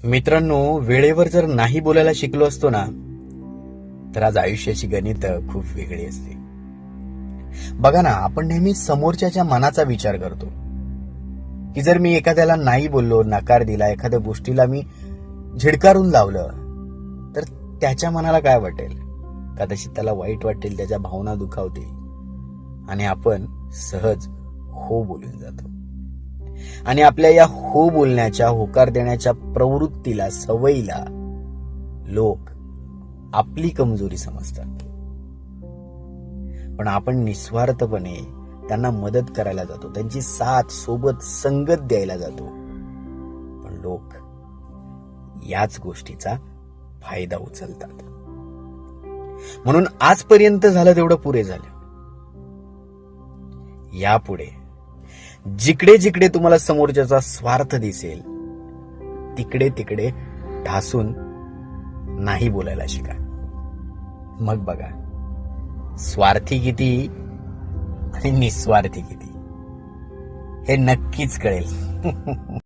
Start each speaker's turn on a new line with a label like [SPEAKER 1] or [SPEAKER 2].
[SPEAKER 1] मित्रांनो, वेळेवर जर नाही बोलायला शिकलो असतो ना, तर आज आयुष्याची गणित खूप वेगळी असते. बघा ना, आपण नेहमी समोरच्याच्या मनाचा विचार करतो की जर मी एखाद्याला नाही बोललो, नकार दिला, एखाद्या गोष्टीला मी झिडकारून लावलं, तर त्याच्या मनाला काय वाटेल? कदाचित त्याला वाईट वाटेल, त्याच्या भावना दुखावतील आणि आपण सहज हो बोलून जातो. आणि आपल्या या हो बोलण्याच्या, होकार देण्याच्या प्रवृत्तीला, सवयीला लोक आपली कमजोरी समजतात. पण आपण निस्वार्थपणे त्यांना मदत करायला जातो, त्यांची साथ, सोबत, संगत द्यायला जातो. पण लोक याच गोष्टीचा फायदा उचलतात. म्हणून आजपर्यंत झालं तेवढं पुरे झालं. यापुढे जिकडे जिकडे तुम्हाला समोरच्याचा स्वार्थ दिसेल, तिकडे तिकडे ढासून नाही बोलायला शिका. मग बघा, स्वार्थी किती आणि निस्वार्थी किती हे नक्कीच कळेल.